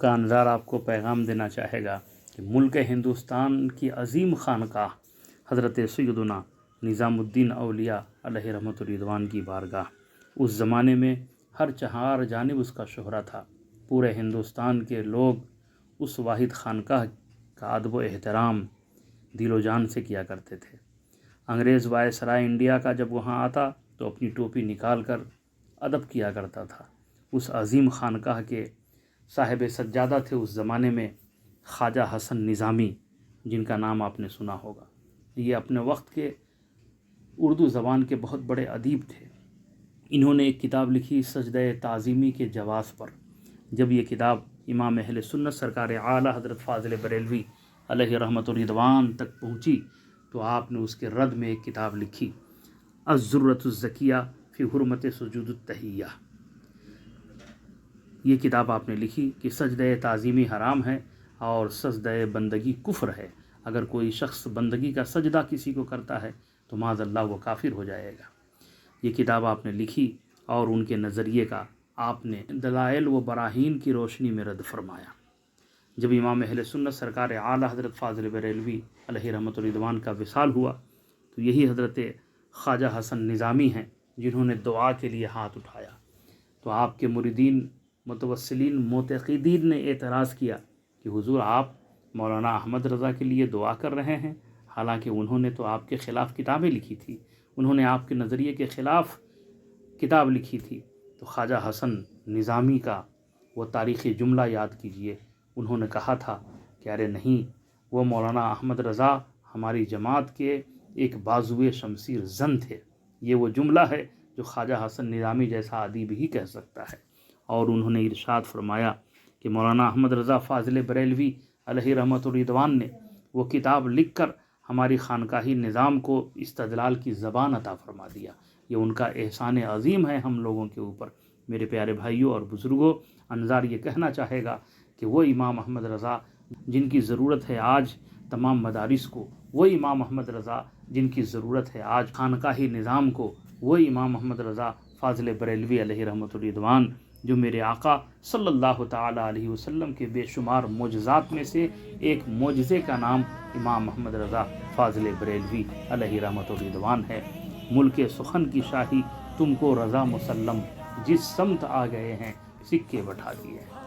کا انظار آپ کو پیغام دینا چاہے گا کہ ملک ہندوستان کی عظیم خانقاہ حضرت سیدنا نظام الدین اولیاء علیہ رحمۃ الرضوان کی بارگاہ، اس زمانے میں ہر چہار جانب اس کا شہرہ تھا۔ پورے ہندوستان کے لوگ اس واحد خانقاہ کا ادب و احترام دل و جان سے کیا کرتے تھے۔ انگریز وائسرائے انڈیا کا جب وہاں آتا تو اپنی ٹوپی نکال کر ادب کیا کرتا تھا۔ اس عظیم خانقاہ کے صاحب سجادہ تھے اس زمانے میں خواجہ حسن نظامی، جن کا نام آپ نے سنا ہوگا۔ یہ اپنے وقت کے اردو زبان کے بہت بڑے ادیب تھے۔ انہوں نے ایک کتاب لکھی سجدہ تعظیمی کے جواز پر۔ جب یہ کتاب امام اہل سنت سرکار اعلیٰ حضرت فاضل بریلوی علیہ رحمۃ الرضوان تک پہنچی تو آپ نے اس کے رد میں ایک کتاب لکھی، الزرۃ الزکیہ فی حرمت سجود التحیہ۔ یہ کتاب آپ نے لکھی کہ سجدہ تعظیمی حرام ہے اور سجدہ بندگی کفر ہے۔ اگر کوئی شخص بندگی کا سجدہ کسی کو کرتا ہے تو معاذ اللہ وہ کافر ہو جائے گا۔ یہ کتاب آپ نے لکھی اور ان کے نظریے کا آپ نے دلائل و براہین کی روشنی میں رد فرمایا۔ جب امام اہل سنت سرکار اعلیٰ حضرت فاضل بریلوی علیہ رحمۃ الرضوان کا وصال ہوا تو یہی حضرت خواجہ حسن نظامی ہیں جنہوں نے دعا کے لیے ہاتھ اٹھایا، تو آپ کے مریدین متوسلین معتقدین نے اعتراض کیا کہ حضور آپ مولانا احمد رضا کے لیے دعا کر رہے ہیں، حالانکہ انہوں نے تو آپ کے خلاف کتابیں لکھی تھی، انہوں نے آپ کے نظریے کے خلاف کتاب لکھی تھی۔ تو خواجہ حسن نظامی کا وہ تاریخی جملہ یاد کیجئے، انہوں نے کہا تھا کہ ارے نہیں، وہ مولانا احمد رضا ہماری جماعت کے ایک بازوئے شمشیر زن تھے۔ یہ وہ جملہ ہے جو خواجہ حسن نظامی جیسا ادیب ہی کہہ سکتا ہے۔ اور انہوں نے ارشاد فرمایا کہ مولانا احمد رضا فاضل بریلوی علیہ رحمۃ الرضوان نے وہ کتاب لکھ کر ہماری خانقاہی نظام کو استدلال کی زبان عطا فرما دیا۔ یہ ان کا احسان عظیم ہے ہم لوگوں کے اوپر۔ میرے پیارے بھائیوں اور بزرگوں، انظار یہ کہنا چاہے گا کہ وہ امام احمد رضا جن کی ضرورت ہے آج تمام مدارس کو، وہ امام احمد رضا جن کی ضرورت ہے آج خانقاہی نظام کو، وہ امام احمد رضا فاضل بریلوی علیہ رحمۃ الرضوان جو میرے آقا صلی اللہ تعالیٰ علیہ وسلم کے بے شمار معجزات میں سے ایک معجزے کا نام امام احمد رضا فاضل بریلوی علیہ رحمۃ الرضوان ہے۔ ملک سخن کی شاہی تم کو رضا مسلم، جس سمت آ گئے ہیں سکے بٹھا دیے ہیں۔